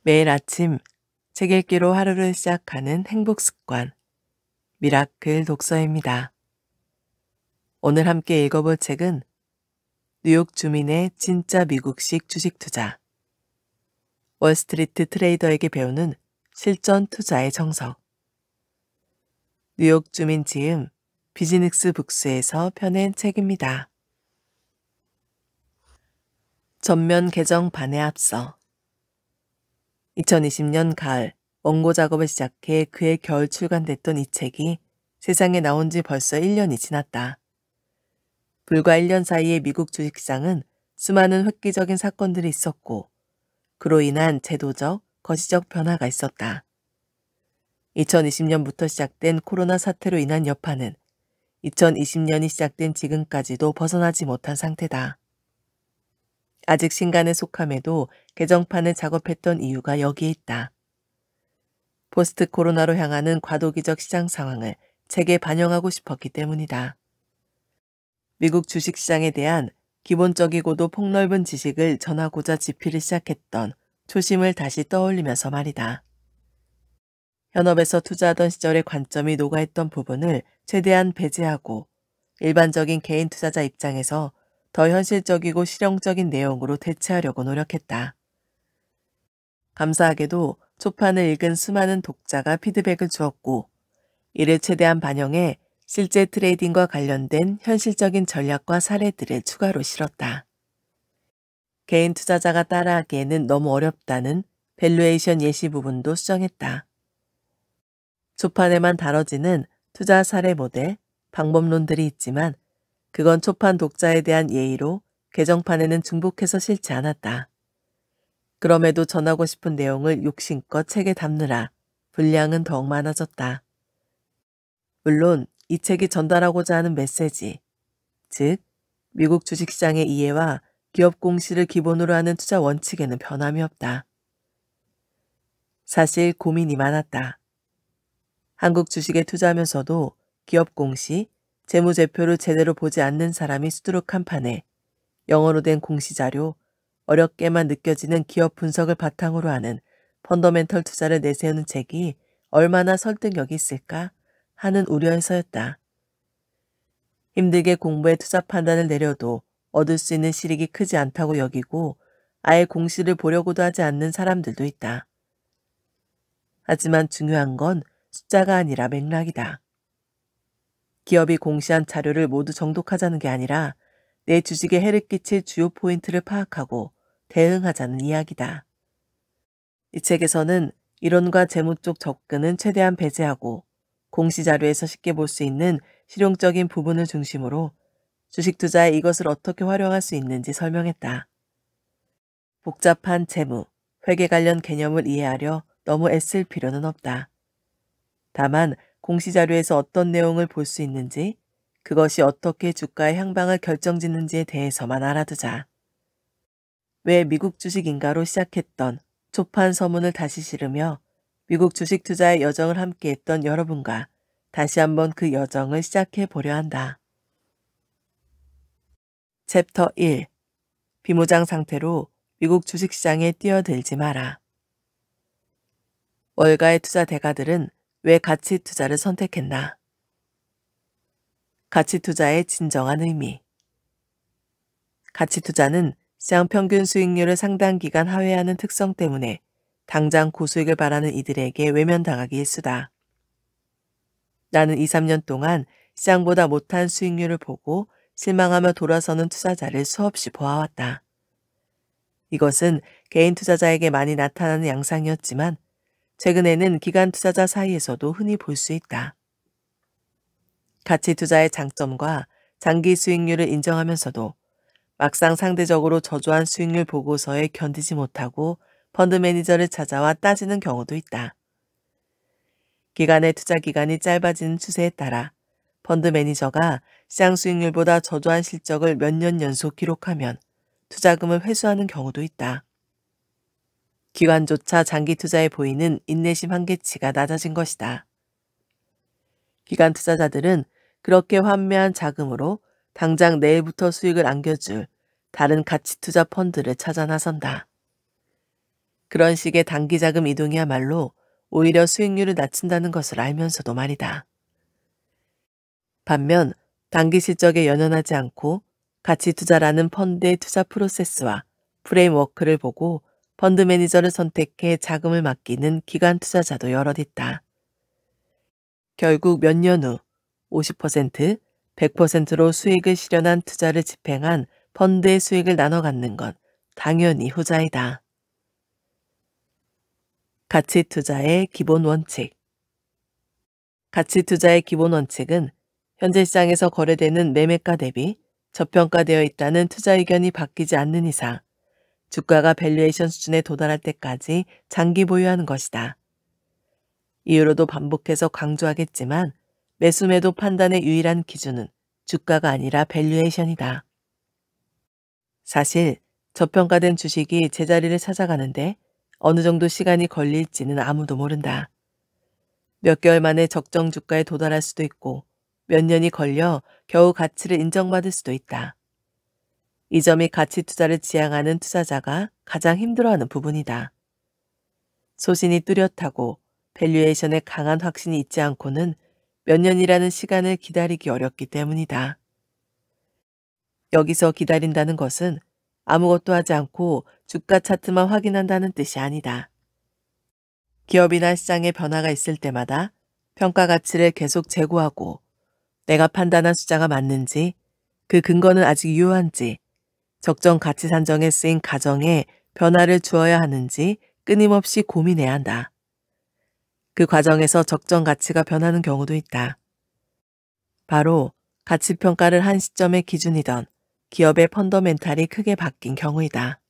매일 아침 책 읽기로 하루를 시작하는 행복 습관, 미라클 독서입니다. 오늘 함께 읽어볼 책은 뉴욕 주민의 진짜 미국식 주식 투자, 월스트리트 트레이더에게 배우는 실전 투자의 정석, 뉴욕 주민 지음 비즈니스 북스에서 펴낸 책입니다. 전면 개정반에 앞서 2020년 가을 원고 작업을 시작해 그해 겨울 출간됐던 이 책이 세상에 나온 지 벌써 1년이 지났다. 불과 1년 사이에 미국 주식시장은 수많은 획기적인 사건들이 있었고 그로 인한 제도적, 거시적 변화가 있었다. 2020년부터 시작된 코로나 사태로 인한 여파는 2020년이 시작된 지금까지도 벗어나지 못한 상태다. 아직 신간에 속함에도 개정판을 작업했던 이유가 여기에 있다. 포스트 코로나로 향하는 과도기적 시장 상황을 책에 반영하고 싶었기 때문이다. 미국 주식시장에 대한 기본적이고도 폭넓은 지식을 전하고자 집필을 시작했던 초심을 다시 떠올리면서 말이다. 현업에서 투자하던 시절의 관점이 녹아있던 부분을 최대한 배제하고 일반적인 개인 투자자 입장에서 더 현실적이고 실용적인 내용으로 대체하려고 노력했다. 감사하게도 초판을 읽은 수많은 독자가 피드백을 주었고 이를 최대한 반영해 실제 트레이딩과 관련된 현실적인 전략과 사례들을 추가로 실었다. 개인 투자자가 따라하기에는 너무 어렵다는 밸류에이션 예시 부분도 수정했다. 초판에만 다뤄지는 투자 사례 모델, 방법론들이 있지만 그건 초판 독자에 대한 예의로 개정판에는 중복해서 실지 않았다. 그럼에도 전하고 싶은 내용을 욕심껏 책에 담느라 분량은 더욱 많아졌다. 물론 이 책이 전달하고자 하는 메시지, 즉 미국 주식시장의 이해와 기업 공시를 기본으로 하는 투자 원칙에는 변함이 없다. 사실 고민이 많았다. 한국 주식에 투자하면서도 기업 공시, 재무제표를 제대로 보지 않는 사람이 수두룩한 판에 영어로 된 공시자료, 어렵게만 느껴지는 기업 분석을 바탕으로 하는 펀더멘털 투자를 내세우는 책이 얼마나 설득력이 있을까 하는 우려에서였다. 힘들게 공부해 투자 판단을 내려도 얻을 수 있는 실익이 크지 않다고 여기고 아예 공시를 보려고도 하지 않는 사람들도 있다. 하지만 중요한 건 숫자가 아니라 맥락이다. 기업이 공시한 자료를 모두 정독하자는 게 아니라 내 주식에 해를 끼칠 주요 포인트를 파악하고 대응하자는 이야기다. 이 책에서는 이론과 재무 쪽 접근은 최대한 배제하고 공시자료에서 쉽게 볼 수 있는 실용적인 부분을 중심으로 주식 투자에 이것을 어떻게 활용할 수 있는지 설명했다. 복잡한 재무, 회계 관련 개념을 이해하려 너무 애쓸 필요는 없다. 다만 공시자료에서 어떤 내용을 볼 수 있는지, 그것이 어떻게 주가의 향방을 결정짓는지에 대해서만 알아두자. 왜 미국 주식인가로 시작했던 초판 서문을 다시 실으며 미국 주식 투자의 여정을 함께했던 여러분과 다시 한번 그 여정을 시작해 보려 한다. 챕터 1. 비무장 상태로 미국 주식시장에 뛰어들지 마라. 월가의 투자 대가들은 왜 가치 투자를 선택했나? 가치 투자의 진정한 의미. 가치 투자는 시장 평균 수익률을 상당 기간 하회하는 특성 때문에 당장 고수익을 바라는 이들에게 외면당하기 일쑤다. 나는 2, 3년 동안 시장보다 못한 수익률을 보고 실망하며 돌아서는 투자자를 수없이 보아왔다. 이것은 개인 투자자에게 많이 나타나는 양상이었지만 최근에는 기관 투자자 사이에서도 흔히 볼 수 있다. 가치 투자의 장점과 장기 수익률을 인정하면서도 막상 상대적으로 저조한 수익률 보고서에 견디지 못하고 펀드 매니저를 찾아와 따지는 경우도 있다. 기관의 투자 기간이 짧아지는 추세에 따라 펀드 매니저가 시장 수익률보다 저조한 실적을 몇 년 연속 기록하면 투자금을 회수하는 경우도 있다. 기관조차 장기 투자에 보이는 인내심 한계치가 낮아진 것이다. 기관 투자자들은 그렇게 환매한 자금으로 당장 내일부터 수익을 안겨줄 다른 가치 투자 펀드를 찾아 나선다. 그런 식의 단기 자금 이동이야말로 오히려 수익률을 낮춘다는 것을 알면서도 말이다. 반면 단기 실적에 연연하지 않고 가치 투자라는 펀드의 투자 프로세스와 프레임워크를 보고 펀드 매니저를 선택해 자금을 맡기는 기관 투자자도 여럿 있다. 결국 몇 년 후 50%, 100%로 수익을 실현한 투자를 집행한 펀드의 수익을 나눠 갖는 건 당연히 후자이다. 가치 투자의 기본 원칙. 가치 투자의 기본 원칙은 현재 시장에서 거래되는 매매가 대비 저평가되어 있다는 투자 의견이 바뀌지 않는 이상 주가가 밸류에이션 수준에 도달할 때까지 장기 보유하는 것이다. 이후로도 반복해서 강조하겠지만 매수 매도 판단의 유일한 기준은 주가가 아니라 밸류에이션이다. 사실 저평가된 주식이 제자리를 찾아가는데 어느 정도 시간이 걸릴지는 아무도 모른다. 몇 개월 만에 적정 주가에 도달할 수도 있고 몇 년이 걸려 겨우 가치를 인정받을 수도 있다. 이 점이 가치 투자를 지향하는 투자자가 가장 힘들어하는 부분이다. 소신이 뚜렷하고 밸류에이션에 강한 확신이 있지 않고는 몇 년이라는 시간을 기다리기 어렵기 때문이다. 여기서 기다린다는 것은 아무것도 하지 않고 주가 차트만 확인한다는 뜻이 아니다. 기업이나 시장의 변화가 있을 때마다 평가 가치를 계속 재고하고 내가 판단한 숫자가 맞는지, 그 근거는 아직 유효한지, 적정 가치 산정에 쓰인 가정에 변화를 주어야 하는지 끊임없이 고민해야 한다. 그 과정에서 적정 가치가 변하는 경우도 있다. 바로 가치 평가를 한 시점의 기준이던 기업의 펀더멘탈이 크게 바뀐 경우이다.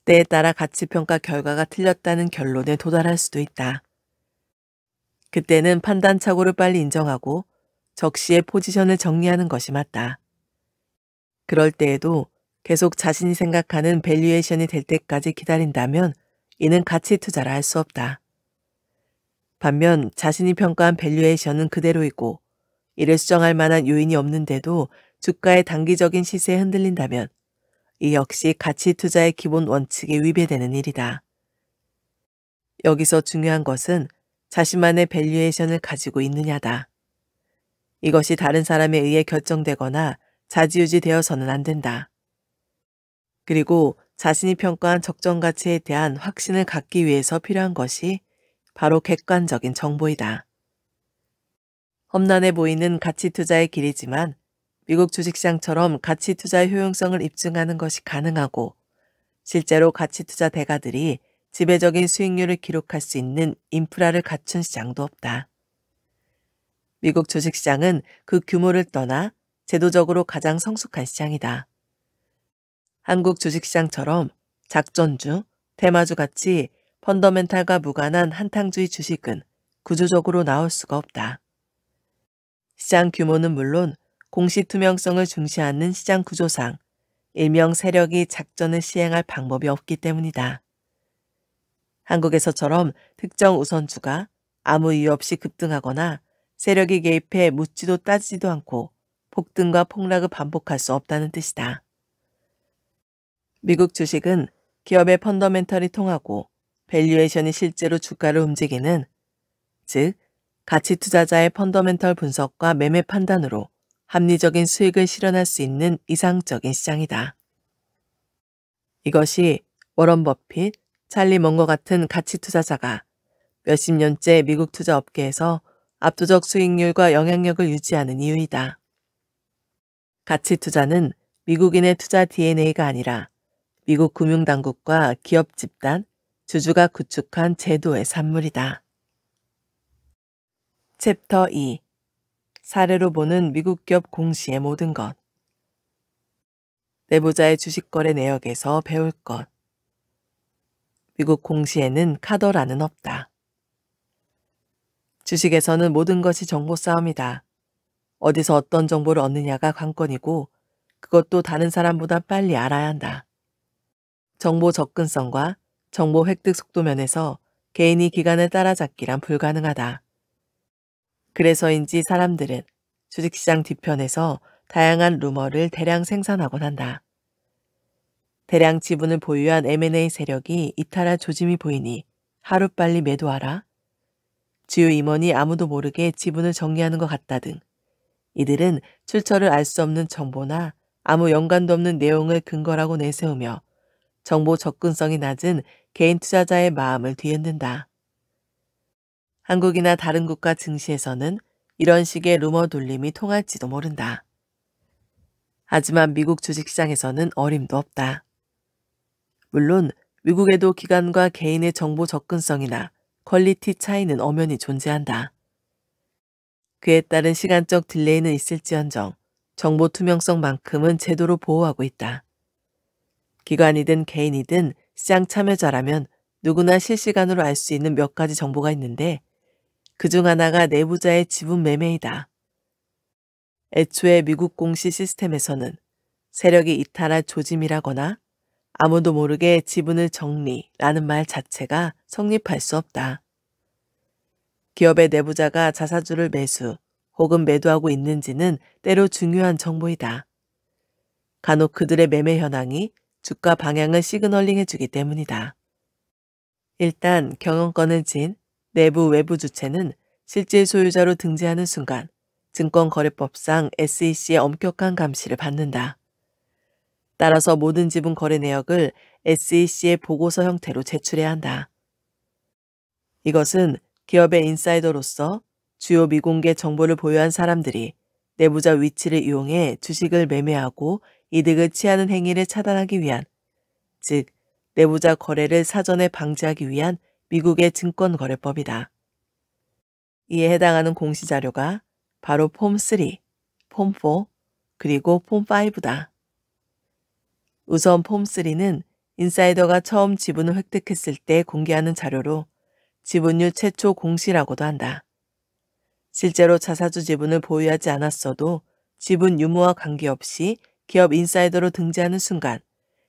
때에 따라 가치 평가 결과가 틀렸다는 결론에 도달할 수도 있다. 그때는 판단 착오를 빨리 인정하고 적시에 포지션을 정리하는 것이 맞다. 그럴 때에도 계속 자신이 생각하는 밸류에이션이 될 때까지 기다린다면 이는 가치 투자라 할 수 없다. 반면 자신이 평가한 밸류에이션은 그대로이고 이를 수정할 만한 요인이 없는데도 주가의 단기적인 시세에 흔들린다면 이 역시 가치 투자의 기본 원칙에 위배되는 일이다. 여기서 중요한 것은 자신만의 밸류에이션을 가지고 있느냐다. 이것이 다른 사람에 의해 결정되거나 좌지우지되어서는 안 된다. 그리고 자신이 평가한 적정 가치에 대한 확신을 갖기 위해서 필요한 것이 바로 객관적인 정보이다. 험난해 보이는 가치 투자의 길이지만 미국 주식시장처럼 가치 투자의 효용성을 입증하는 것이 가능하고 실제로 가치 투자 대가들이 지배적인 수익률을 기록할 수 있는 인프라를 갖춘 시장도 없다. 미국 주식시장은 그 규모를 떠나 제도적으로 가장 성숙한 시장이다. 한국 주식시장처럼 작전주, 테마주 같이 펀더멘탈과 무관한 한탕주의 주식은 구조적으로 나올 수가 없다. 시장 규모는 물론 공시 투명성을 중시하는 시장 구조상 일명 세력이 작전을 시행할 방법이 없기 때문이다. 한국에서처럼 특정 우선주가 아무 이유 없이 급등하거나 세력이 개입해 묻지도 따지지도 않고 폭등과 폭락을 반복할 수 없다는 뜻이다. 미국 주식은 기업의 펀더멘털이 통하고 밸류에이션이 실제로 주가를 움직이는, 즉 가치 투자자의 펀더멘털 분석과 매매 판단으로 합리적인 수익을 실현할 수 있는 이상적인 시장이다. 이것이 워런 버핏, 찰리 먼거 같은 가치 투자자가 몇십 년째 미국 투자 업계에서 압도적 수익률과 영향력을 유지하는 이유이다. 가치 투자는 미국인의 투자 DNA가 아니라 미국 금융당국과 기업 집단, 주주가 구축한 제도의 산물이다. 챕터 2. 사례로 보는 미국 기업 공시의 모든 것. 내부자의 주식거래 내역에서 배울 것. 미국 공시에는 카더라는 없다. 주식에서는 모든 것이 정보 싸움이다. 어디서 어떤 정보를 얻느냐가 관건이고 그것도 다른 사람보다 빨리 알아야 한다. 정보 접근성과 정보 획득 속도 면에서 개인이 기간을 따라잡기란 불가능하다. 그래서인지 사람들은 주식시장 뒤편에서 다양한 루머를 대량 생산하곤 한다. 대량 지분을 보유한 M&A 세력이 이탈할 조짐이 보이니 하루빨리 매도하라. 주요 임원이 아무도 모르게 지분을 정리하는 것 같다 등 이들은 출처를 알 수 없는 정보나 아무 연관도 없는 내용을 근거라고 내세우며 정보 접근성이 낮은 개인 투자자의 마음을 뒤흔든다. 한국이나 다른 국가 증시에서는 이런 식의 루머 돌림이 통할지도 모른다. 하지만 미국 주식시장에서는 어림도 없다. 물론 미국에도 기관과 개인의 정보 접근성이나 퀄리티 차이는 엄연히 존재한다. 그에 따른 시간적 딜레이는 있을지언정 정보 투명성만큼은 제도로 보호하고 있다. 기관이든 개인이든 시장 참여자라면 누구나 실시간으로 알 수 있는 몇 가지 정보가 있는데 그중 하나가 내부자의 지분 매매이다. 애초에 미국 공시 시스템에서는 세력이 이탈할 조짐이라거나 아무도 모르게 지분을 정리라는 말 자체가 성립할 수 없다. 기업의 내부자가 자사주를 매수 혹은 매도하고 있는지는 때로 중요한 정보이다. 간혹 그들의 매매 현황이 주가 방향을 시그널링 해주기 때문이다. 일단 경영권을 쥔 내부 외부 주체는 실질 소유자로 등재하는 순간 증권거래법상 SEC의 엄격한 감시를 받는다. 따라서 모든 지분 거래 내역을 SEC의 보고서 형태로 제출해야 한다. 이것은 기업의 인사이더로서 주요 미공개 정보를 보유한 사람들이 내부자 위치를 이용해 주식을 매매하고 이득을 취하는 행위를 차단하기 위한, 즉 내부자 거래를 사전에 방지하기 위한 미국의 증권거래법이다. 이에 해당하는 공시자료가 바로 폼 3, 폼 4, 그리고 폼 5다. 우선 폼 3는 인사이더가 처음 지분을 획득했을 때 공개하는 자료로 지분율 최초 공시라고도 한다. 실제로 자사주 지분을 보유하지 않았어도 지분 유무와 관계없이 기업 인사이더로 등재하는 순간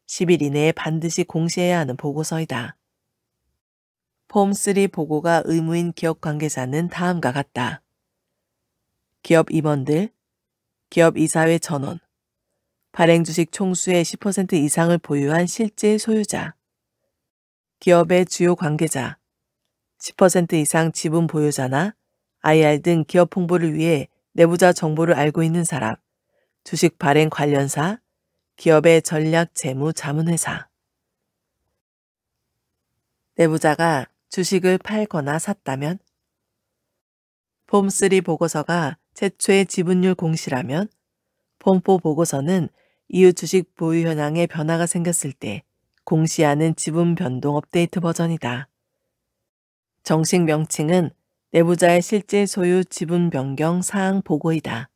10일 이내에 반드시 공시해야 하는 보고서이다. 폼 3 보고가 의무인 기업 관계자는 다음과 같다. 기업 임원들, 기업 이사회 전원, 발행 주식 총수의 10% 이상을 보유한 실제 소유자, 기업의 주요 관계자, 10% 이상 지분 보유자나 IR 등 기업 홍보를 위해 내부자 정보를 알고 있는 사람, 주식 발행 관련사, 기업의 전략 재무 자문회사. 내부자가 주식을 팔거나 샀다면, 폼 3 보고서가 최초의 지분율 공시라면, 폼 4 보고서는 이후 주식 보유 현황에 변화가 생겼을 때 공시하는 지분 변동 업데이트 버전이다. 정식 명칭은 내부자의 실제 소유 지분 변경 사항 보고이다.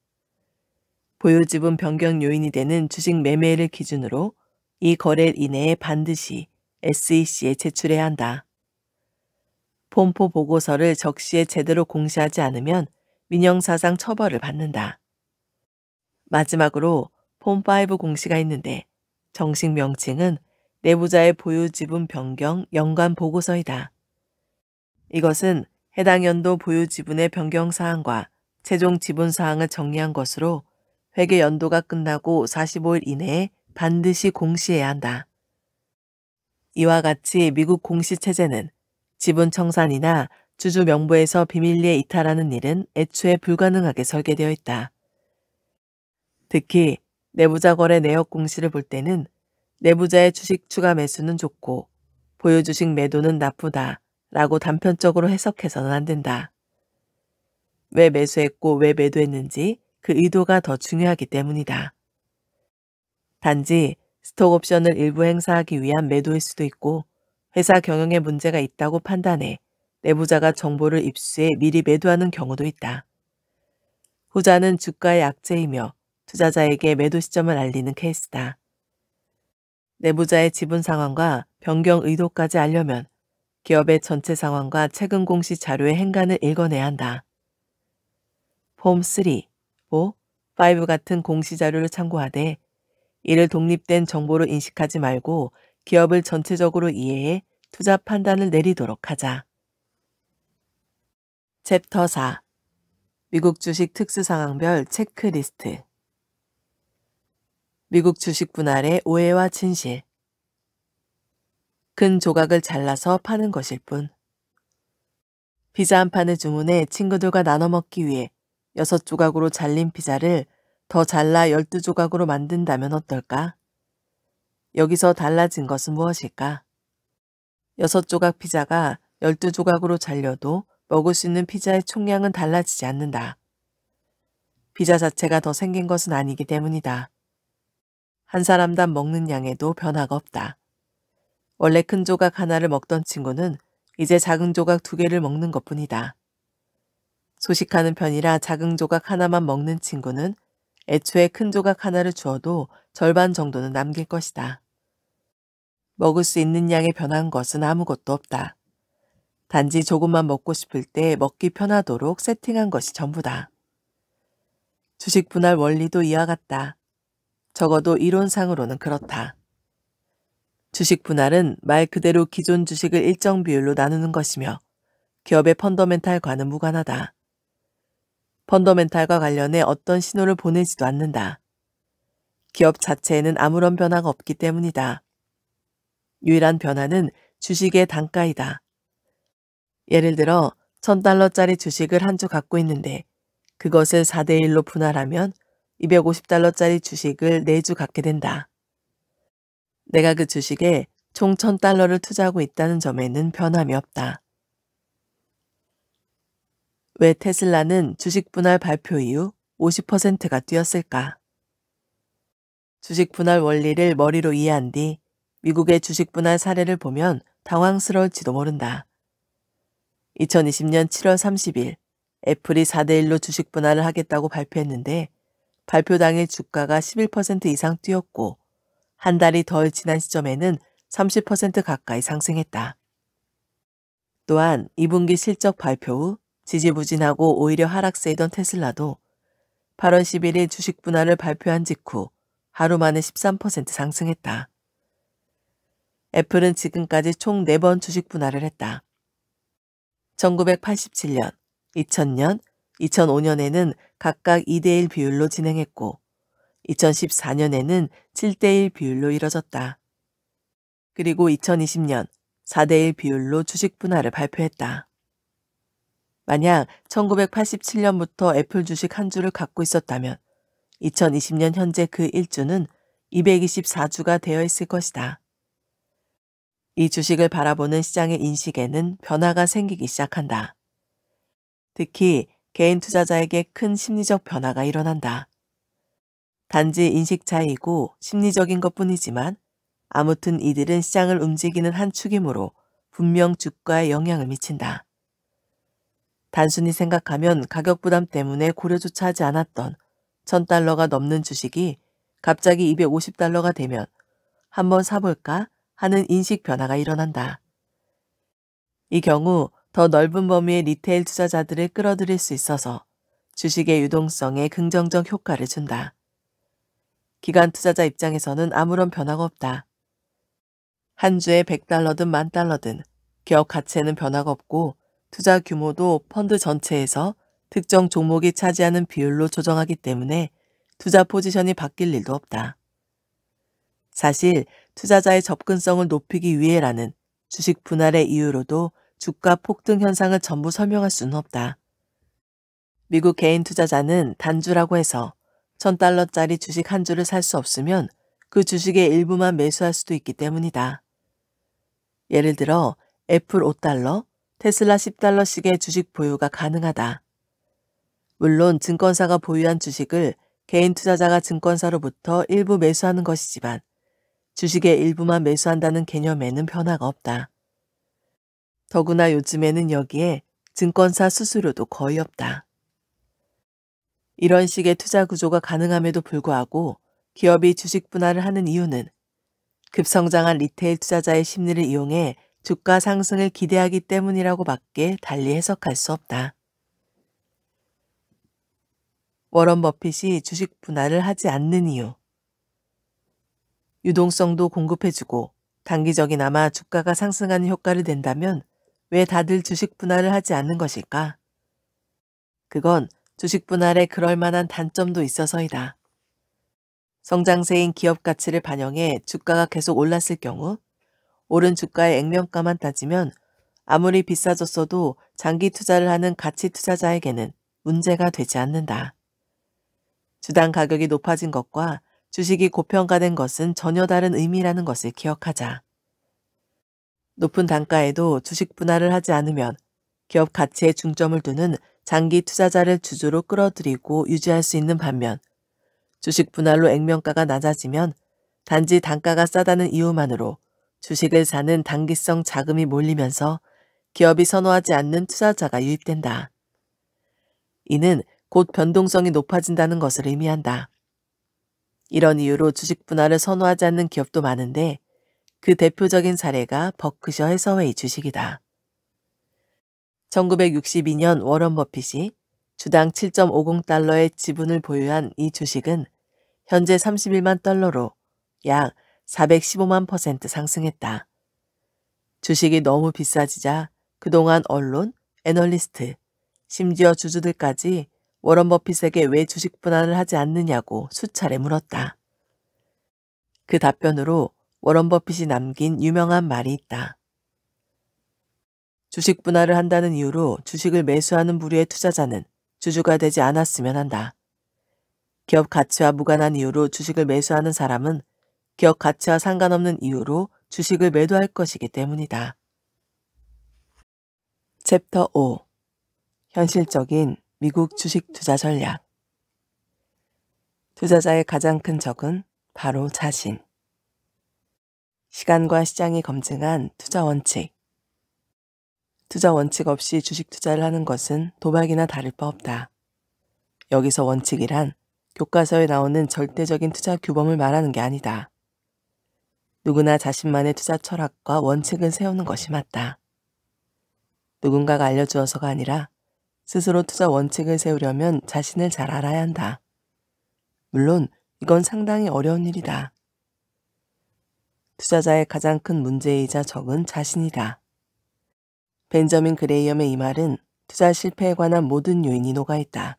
보유 지분 변경 요인이 되는 주식 매매를 기준으로 이 거래일 이내에 반드시 SEC에 제출해야 한다. 폼 4 보고서를 적시에 제대로 공시하지 않으면 민형사상 처벌을 받는다. 마지막으로 폼 5 공시가 있는데 정식 명칭은 내부자의 보유 지분 변경 연관 보고서이다. 이것은 해당 연도 보유 지분의 변경 사항과 최종 지분 사항을 정리한 것으로 회계 연도가 끝나고 45일 이내에 반드시 공시해야 한다. 이와 같이 미국 공시 체제는 지분 청산이나 주주 명부에서 비밀리에 이탈하는 일은 애초에 불가능하게 설계되어 있다. 특히 내부자 거래 내역 공시를 볼 때는 내부자의 주식 추가 매수는 좋고 보유 주식 매도는 나쁘다 라고 단편적으로 해석해서는 안 된다. 왜 매수했고 왜 매도했는지 그 의도가 더 중요하기 때문이다. 단지 스톡 옵션을 일부 행사하기 위한 매도일 수도 있고 회사 경영에 문제가 있다고 판단해 내부자가 정보를 입수해 미리 매도하는 경우도 있다. 후자는 주가의 약재이며 투자자에게 매도 시점을 알리는 케이스다. 내부자의 지분 상황과 변경 의도까지 알려면 기업의 전체 상황과 최근 공시 자료의 행간을 읽어내야 한다. 폼 3, 4, 5 같은 공시 자료를 참고하되 이를 독립된 정보로 인식하지 말고 기업을 전체적으로 이해해 투자 판단을 내리도록 하자. 챕터 4. 미국 주식 특수 상황별 체크리스트. 미국 주식 분할의 오해와 진실. 큰 조각을 잘라서 파는 것일 뿐. 피자 한 판을 주문해 친구들과 나눠 먹기 위해 6조각으로 잘린 피자를 더 잘라 12조각으로 만든다면 어떨까? 여기서 달라진 것은 무엇일까? 6조각 피자가 12조각으로 잘려도 먹을 수 있는 피자의 총량은 달라지지 않는다. 피자 자체가 더 생긴 것은 아니기 때문이다. 한 사람당 먹는 양에도 변화가 없다. 원래 큰 조각 하나를 먹던 친구는 이제 작은 조각 2개를 먹는 것뿐이다. 소식하는 편이라 작은 조각 하나만 먹는 친구는 애초에 큰 조각 하나를 주어도 절반 정도는 남길 것이다. 먹을 수 있는 양에 변한 것은 아무것도 없다. 단지 조금만 먹고 싶을 때 먹기 편하도록 세팅한 것이 전부다. 주식 분할 원리도 이와 같다. 적어도 이론상으로는 그렇다. 주식 분할은 말 그대로 기존 주식을 일정 비율로 나누는 것이며 기업의 펀더멘탈과는 무관하다. 펀더멘탈과 관련해 어떤 신호를 보내지도 않는다. 기업 자체에는 아무런 변화가 없기 때문이다. 유일한 변화는 주식의 단가이다. 예를 들어 $1000짜리 주식을 한 주 갖고 있는데 그것을 4대1로 분할하면 $250짜리 주식을 4주 갖게 된다. 내가 그 주식에 총 $1000를 투자하고 있다는 점에는 변함이 없다. 왜 테슬라는 주식 분할 발표 이후 50%가 뛰었을까? 주식 분할 원리를 머리로 이해한 뒤 미국의 주식 분할 사례를 보면 당황스러울지도 모른다. 2020년 7월 30일 애플이 4대1로 주식 분할을 하겠다고 발표했는데 발표 당일 주가가 11% 이상 뛰었고 한 달이 덜 지난 시점에는 30% 가까이 상승했다. 또한 2분기 실적 발표 후 지지부진하고 오히려 하락세이던 테슬라도 8월 11일 주식 분할을 발표한 직후 하루 만에 13% 상승했다. 애플은 지금까지 총 4번 주식 분할을 했다. 1987년, 2000년, 2005년에는 각각 2대1 비율로 진행했고 2014년에는 7대1 비율로 이뤄졌다. 그리고 2020년 4대1 비율로 주식 분할을 발표했다. 만약 1987년부터 애플 주식 한 주를 갖고 있었다면 2020년 현재 그 1주는 224주가 되어 있을 것이다. 이 주식을 바라보는 시장의 인식에는 변화가 생기기 시작한다. 특히 개인 투자자에게 큰 심리적 변화가 일어난다. 단지 인식 차이이고 심리적인 것뿐이지만 아무튼 이들은 시장을 움직이는 한 축이므로 분명 주가에 영향을 미친다. 단순히 생각하면 가격 부담 때문에 고려조차 하지 않았던 $1000가 넘는 주식이 갑자기 $250가 되면 한번 사볼까 하는 인식 변화가 일어난다. 이 경우 더 넓은 범위의 리테일 투자자들을 끌어들일 수 있어서 주식의 유동성에 긍정적 효과를 준다. 기관 투자자 입장에서는 아무런 변화가 없다. 한 주에 $100든 $10,000든 기업 가치에는 변화가 없고 투자 규모도 펀드 전체에서 특정 종목이 차지하는 비율로 조정하기 때문에 투자 포지션이 바뀔 일도 없다. 사실 투자자의 접근성을 높이기 위해라는 주식 분할의 이유로도 주가 폭등 현상을 전부 설명할 수는 없다. 미국 개인 투자자는 단주라고 해서 $1000짜리 주식 한 주를 살 수 없으면 그 주식의 일부만 매수할 수도 있기 때문이다. 예를 들어 애플 $5, 테슬라 $10씩의 주식 보유가 가능하다. 물론 증권사가 보유한 주식을 개인 투자자가 증권사로부터 일부 매수하는 것이지만 주식의 일부만 매수한다는 개념에는 변화가 없다. 더구나 요즘에는 여기에 증권사 수수료도 거의 없다. 이런 식의 투자 구조가 가능함에도 불구하고 기업이 주식 분할을 하는 이유는 급성장한 리테일 투자자의 심리를 이용해 주가 상승을 기대하기 때문이라고 밖에 달리 해석할 수 없다. 워런 버핏이 주식 분할을 하지 않는 이유. 유동성도 공급해주고 단기적이나마 주가가 상승하는 효과를 낸다면 왜 다들 주식 분할을 하지 않는 것일까? 그건 주식 분할에 그럴 만한 단점도 있어서이다. 성장세인 기업 가치를 반영해 주가가 계속 올랐을 경우 오른 주가의 액면가만 따지면 아무리 비싸졌어도 장기 투자를 하는 가치 투자자에게는 문제가 되지 않는다. 주당 가격이 높아진 것과 주식이 고평가된 것은 전혀 다른 의미라는 것을 기억하자. 높은 단가에도 주식 분할을 하지 않으면 기업 가치에 중점을 두는 장기 투자자를 주주로 끌어들이고 유지할 수 있는 반면 주식 분할로 액면가가 낮아지면 단지 단가가 싸다는 이유만으로 주식을 사는 단기성 자금이 몰리면서 기업이 선호하지 않는 투자자가 유입된다. 이는 곧 변동성이 높아진다는 것을 의미한다. 이런 이유로 주식 분할을 선호하지 않는 기업도 많은데 그 대표적인 사례가 버크셔 해서웨이 주식이다. 1962년 워런 버핏이 주당 7.50달러의 지분을 보유한 이 주식은 현재 31만 달러로 약 415만% 상승했다. 주식이 너무 비싸지자 그동안 언론, 애널리스트, 심지어 주주들까지 워런 버핏에게 왜 주식 분할을 하지 않느냐고 수차례 물었다. 그 답변으로 워런 버핏이 남긴 유명한 말이 있다. 주식 분할을 한다는 이유로 주식을 매수하는 부류의 투자자는 주주가 되지 않았으면 한다. 기업 가치와 무관한 이유로 주식을 매수하는 사람은 기업 가치와 상관없는 이유로 주식을 매도할 것이기 때문이다. 챕터 5. 현실적인 미국 주식 투자 전략. 투자자의 가장 큰 적은 바로 자신. 시간과 시장이 검증한 투자 원칙. 투자 원칙 없이 주식 투자를 하는 것은 도박이나 다를 바 없다. 여기서 원칙이란 교과서에 나오는 절대적인 투자 규범을 말하는 게 아니다. 누구나 자신만의 투자 철학과 원칙을 세우는 것이 맞다. 누군가가 알려주어서가 아니라 스스로 투자 원칙을 세우려면 자신을 잘 알아야 한다. 물론 이건 상당히 어려운 일이다. 투자자의 가장 큰 문제이자 적은 자신이다. 벤저민 그레이엄의 이 말은 투자 실패에 관한 모든 요인이 녹아있다.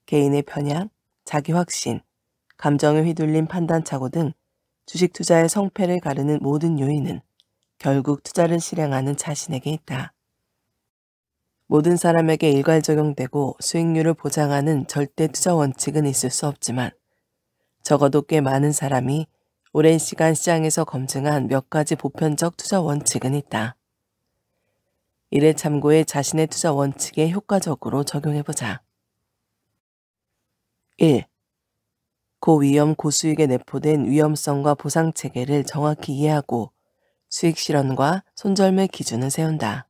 개인의 편향, 자기 확신, 감정에 휘둘린 판단착오 등 주식 투자의 성패를 가르는 모든 요인은 결국 투자를 실행하는 자신에게 있다. 모든 사람에게 일괄 적용되고 수익률을 보장하는 절대 투자 원칙은 있을 수 없지만 적어도 꽤 많은 사람이 오랜 시간 시장에서 검증한 몇 가지 보편적 투자 원칙은 있다. 이를 참고해 자신의 투자 원칙에 효과적으로 적용해보자. 1. 고위험 고수익에 내포된 위험성과 보상 체계를 정확히 이해하고 수익 실현과 손절매 기준을 세운다.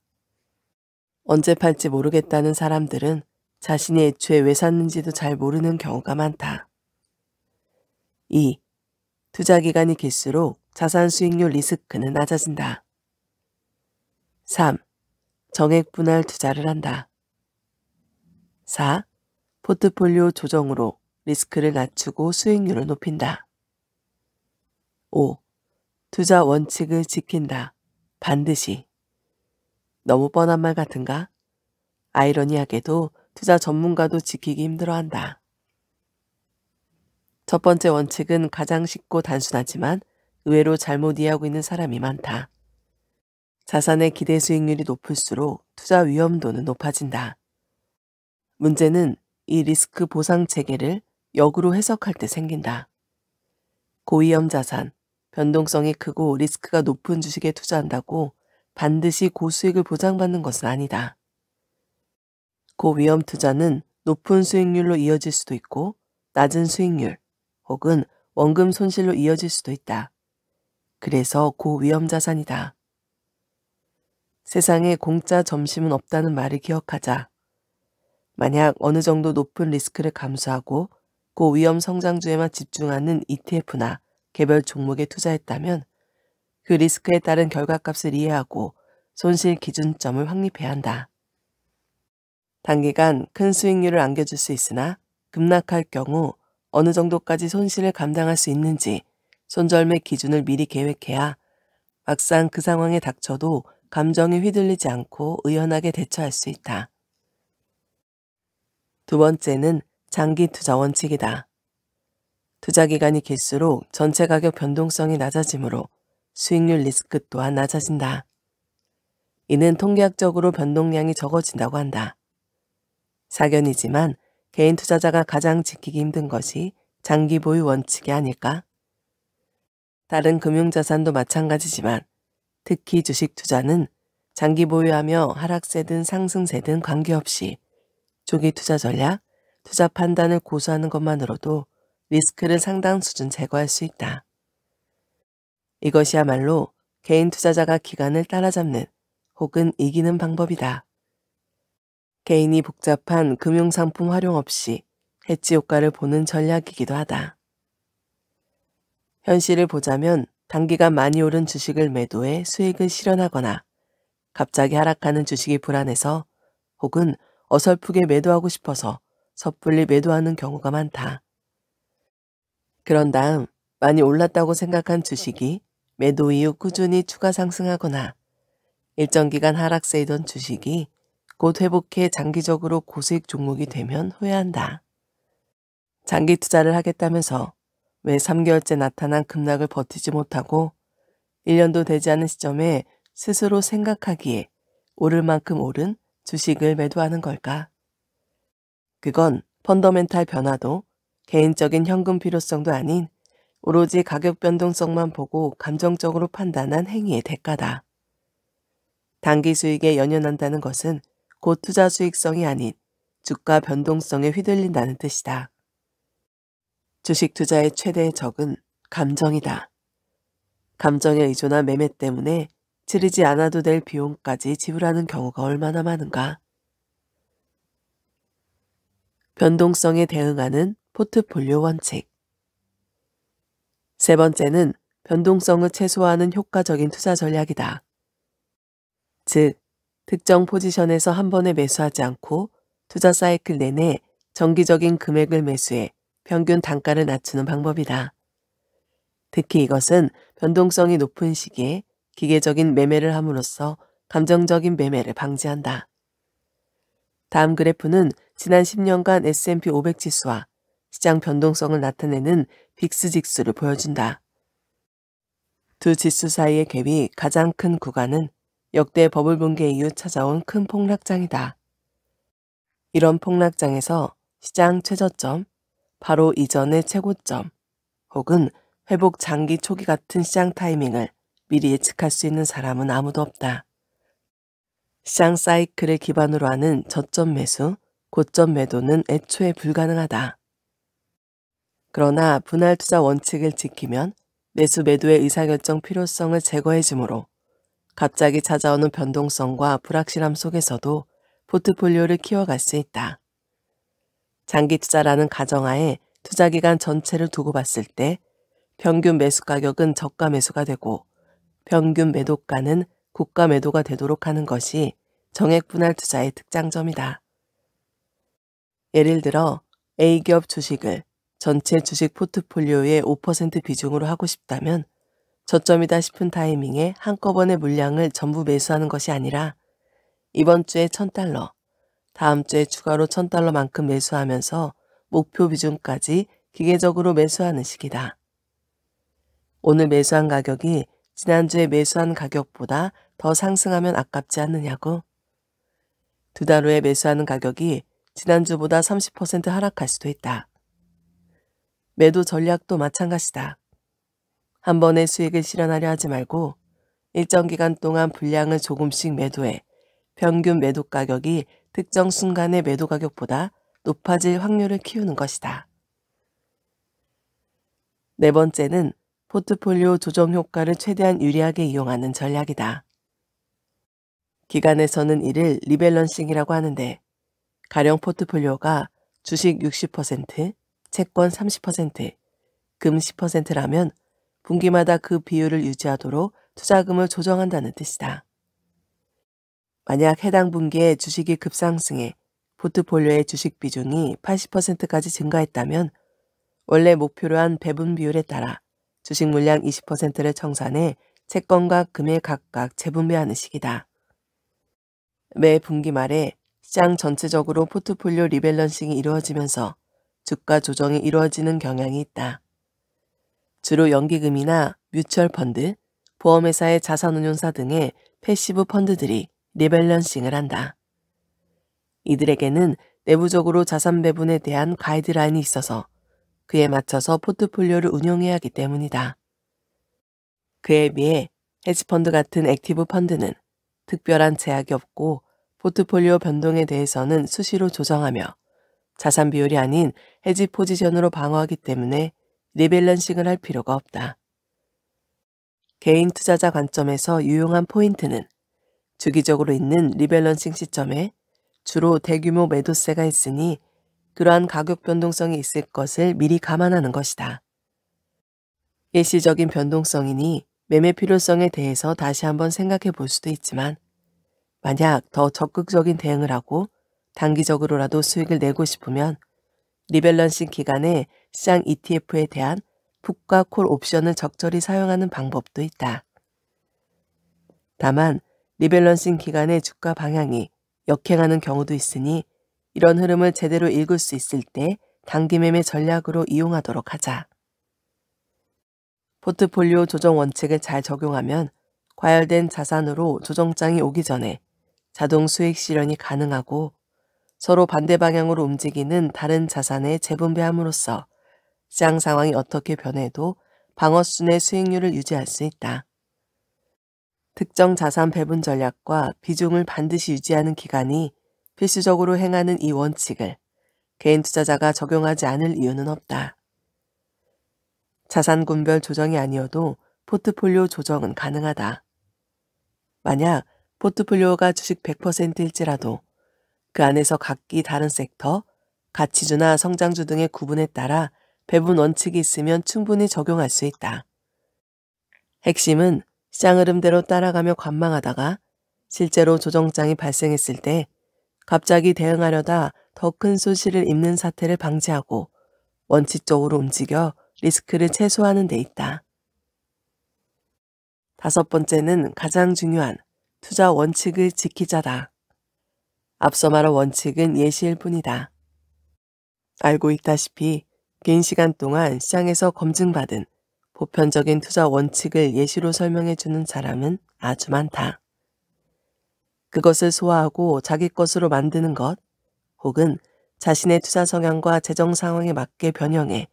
언제 팔지 모르겠다는 사람들은 자신이 애초에 왜 샀는지도 잘 모르는 경우가 많다. 2. 투자 기간이 길수록 자산 수익률 리스크는 낮아진다. 3. 정액 분할 투자를 한다. 4. 포트폴리오 조정으로 리스크를 낮추고 수익률을 높인다. 5. 투자 원칙을 지킨다. 반드시. 너무 뻔한 말 같은가? 아이러니하게도 투자 전문가도 지키기 힘들어한다. 첫 번째 원칙은 가장 쉽고 단순하지만 의외로 잘못 이해하고 있는 사람이 많다. 자산의 기대 수익률이 높을수록 투자 위험도는 높아진다. 문제는 이 리스크 보상 체계를 역으로 해석할 때 생긴다. 고위험 자산, 변동성이 크고 리스크가 높은 주식에 투자한다고 반드시 고수익을 보장받는 것은 아니다. 고위험 투자는 높은 수익률로 이어질 수도 있고 낮은 수익률 혹은 원금 손실로 이어질 수도 있다. 그래서 고위험 자산이다. 세상에 공짜 점심은 없다는 말을 기억하자. 만약 어느 정도 높은 리스크를 감수하고 고위험 성장주에만 집중하는 ETF나 개별 종목에 투자했다면 그 리스크에 따른 결과값을 이해하고 손실 기준점을 확립해야 한다. 단기간 큰 수익률을 안겨줄 수 있으나 급락할 경우 어느 정도까지 손실을 감당할 수 있는지 손절매 기준을 미리 계획해야 막상 그 상황에 닥쳐도 감정에 휘둘리지 않고 의연하게 대처할 수 있다. 두 번째는 장기 투자 원칙이다. 투자 기간이 길수록 전체 가격 변동성이 낮아지므로 수익률 리스크 또한 낮아진다. 이는 통계학적으로 변동량이 적어진다고 한다. 사견이지만 개인 투자자가 가장 지키기 힘든 것이 장기 보유 원칙이 아닐까? 다른 금융자산도 마찬가지지만 특히 주식 투자는 장기 보유하며 하락세든 상승세든 관계없이 조기 투자 전략, 투자 판단을 고수하는 것만으로도 리스크를 상당 수준 제거할 수 있다. 이것이야말로 개인 투자자가 기간을 따라잡는 혹은 이기는 방법이다. 개인이 복잡한 금융상품 활용 없이 해치 효과를 보는 전략이기도 하다. 현실을 보자면 단기간 많이 오른 주식을 매도해 수익을 실현하거나 갑자기 하락하는 주식이 불안해서 혹은 어설프게 매도하고 싶어서 섣불리 매도하는 경우가 많다. 그런 다음 많이 올랐다고 생각한 주식이 매도 이후 꾸준히 추가 상승하거나 일정 기간 하락세이던 주식이 곧 회복해 장기적으로 고수익 종목이 되면 후회한다. 장기 투자를 하겠다면서 왜 3개월째 나타난 급락을 버티지 못하고 1년도 되지 않은 시점에 스스로 생각하기에 오를 만큼 오른 주식을 매도하는 걸까? 그건 펀더멘탈 변화도 개인적인 현금 필요성도 아닌 오로지 가격 변동성만 보고 감정적으로 판단한 행위의 대가다. 단기 수익에 연연한다는 것은 곧 투자 수익성이 아닌 주가 변동성에 휘둘린다는 뜻이다. 주식 투자의 최대의 적은 감정이다. 감정의 의존한 매매 때문에 치르지 않아도 될 비용까지 지불하는 경우가 얼마나 많은가. 변동성에 대응하는 포트폴리오 원칙. 세 번째는 변동성을 최소화하는 효과적인 투자 전략이다. 즉, 특정 포지션에서 한 번에 매수하지 않고 투자 사이클 내내 정기적인 금액을 매수해 평균 단가를 낮추는 방법이다. 특히 이것은 변동성이 높은 시기에 기계적인 매매를 함으로써 감정적인 매매를 방지한다. 다음 그래프는 지난 10년간 S&P 500 지수와 시장 변동성을 나타내는 빅스 지수를 보여준다. 두 지수 사이의 갭이 가장 큰 구간은 역대 버블 붕괴 이후 찾아온 큰 폭락장이다. 이런 폭락장에서 시장 최저점, 바로 이전의 최고점, 혹은 회복 장기 초기 같은 시장 타이밍을 미리 예측할 수 있는 사람은 아무도 없다. 시장 사이클을 기반으로 하는 저점 매수, 고점 매도는 애초에 불가능하다. 그러나 분할 투자 원칙을 지키면 매수 매도의 의사결정 필요성을 제거해주므로 갑자기 찾아오는 변동성과 불확실함 속에서도 포트폴리오를 키워갈 수 있다. 장기 투자라는 가정하에 투자기간 전체를 두고 봤을 때 평균 매수 가격은 저가 매수가 되고 평균 매도가는 고가 매도가 되도록 하는 것이 정액 분할 투자의 특장점이다. 예를 들어 A기업 주식을 전체 주식 포트폴리오의 5% 비중으로 하고 싶다면 저점이다 싶은 타이밍에 한꺼번에 물량을 전부 매수하는 것이 아니라 이번 주에 $1,000, 다음 주에 추가로 $1,000만큼 매수하면서 목표 비중까지 기계적으로 매수하는 식이다. 오늘 매수한 가격이 지난주에 매수한 가격보다 더 상승하면 아깝지 않느냐고? 두 달 후에 매수하는 가격이 지난주보다 30% 하락할 수도 있다. 매도 전략도 마찬가지다. 한 번에 수익을 실현하려 하지 말고 일정 기간 동안 분량을 조금씩 매도해 평균 매도 가격이 특정 순간의 매도 가격보다 높아질 확률을 키우는 것이다. 네 번째는 포트폴리오 조정 효과를 최대한 유리하게 이용하는 전략이다. 기관에서는 이를 리밸런싱이라고 하는데 가령 포트폴리오가 주식 60%, 채권 30%, 금 10%라면 분기마다 그 비율을 유지하도록 투자금을 조정한다는 뜻이다. 만약 해당 분기에 주식이 급상승해 포트폴리오의 주식 비중이 80%까지 증가했다면 원래 목표로 한 배분 비율에 따라 주식 물량 20%를 청산해 채권과 금에 각각 재분배하는 식이다. 매 분기 말에 시장 전체적으로 포트폴리오 리밸런싱이 이루어지면서 주가 조정이 이루어지는 경향이 있다. 주로 연기금이나 뮤추얼 펀드, 보험회사의 자산운용사 등의 패시브 펀드들이 리밸런싱을 한다. 이들에게는 내부적으로 자산 배분에 대한 가이드라인이 있어서 그에 맞춰서 포트폴리오를 운영해야 하기 때문이다. 그에 비해 헤지펀드 같은 액티브 펀드는 특별한 제약이 없고 포트폴리오 변동에 대해서는 수시로 조정하며 자산 비율이 아닌 헤지 포지션으로 방어하기 때문에 리밸런싱을 할 필요가 없다. 개인 투자자 관점에서 유용한 포인트는 주기적으로 있는 리밸런싱 시점에 주로 대규모 매도세가 있으니 그러한 가격 변동성이 있을 것을 미리 감안하는 것이다. 일시적인 변동성이니 매매 필요성에 대해서 다시 한번 생각해 볼 수도 있지만 만약 더 적극적인 대응을 하고 단기적으로라도 수익을 내고 싶으면 리밸런싱 기간에 시장 ETF에 대한 풋과 콜 옵션을 적절히 사용하는 방법도 있다. 다만 리밸런싱 기간의 주가 방향이 역행하는 경우도 있으니 이런 흐름을 제대로 읽을 수 있을 때 단기 매매 전략으로 이용하도록 하자. 포트폴리오 조정 원칙을 잘 적용하면 과열된 자산으로 조정장이 오기 전에 자동 수익 실현이 가능하고 서로 반대 방향으로 움직이는 다른 자산의 재분배함으로써 시장 상황이 어떻게 변해도 방어순의 수익률을 유지할 수 있다. 특정 자산 배분 전략과 비중을 반드시 유지하는 기간이 필수적으로 행하는 이 원칙을 개인 투자자가 적용하지 않을 이유는 없다. 자산군별 조정이 아니어도 포트폴리오 조정은 가능하다. 만약 포트폴리오가 주식 100%일지라도 그 안에서 각기 다른 섹터, 가치주나 성장주 등의 구분에 따라 배분 원칙이 있으면 충분히 적용할 수 있다. 핵심은 시장 흐름대로 따라가며 관망하다가 실제로 조정장이 발생했을 때 갑자기 대응하려다 더 큰 손실을 입는 사태를 방지하고 원칙적으로 움직여 리스크를 최소화하는 데 있다. 5번째는 가장 중요한 투자 원칙을 지키자다. 앞서 말한 원칙은 예시일 뿐이다. 알고 있다시피 긴 시간 동안 시장에서 검증받은 보편적인 투자 원칙을 예시로 설명해 주는 사람은 아주 많다. 그것을 소화하고 자기 것으로 만드는 것, 혹은 자신의 투자 성향과 재정 상황에 맞게 변형해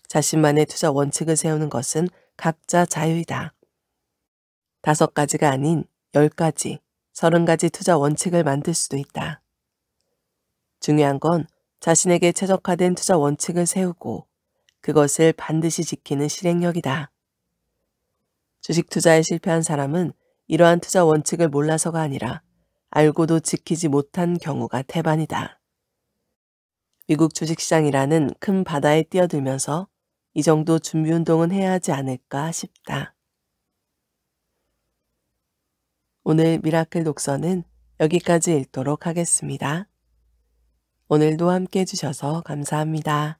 자신만의 투자 원칙을 세우는 것은 각자 자유이다. 5가지가 아닌 10가지, 30가지 투자 원칙을 만들 수도 있다. 중요한 건 자신에게 최적화된 투자 원칙을 세우고 그것을 반드시 지키는 실행력이다. 주식 투자에 실패한 사람은 이러한 투자 원칙을 몰라서가 아니라 알고도 지키지 못한 경우가 태반이다. 미국 주식시장이라는 큰 바다에 뛰어들면서 이 정도 준비운동은 해야 하지 않을까 싶다. 오늘 미라클 독서는 여기까지 읽도록 하겠습니다. 오늘도 함께 해주셔서 감사합니다.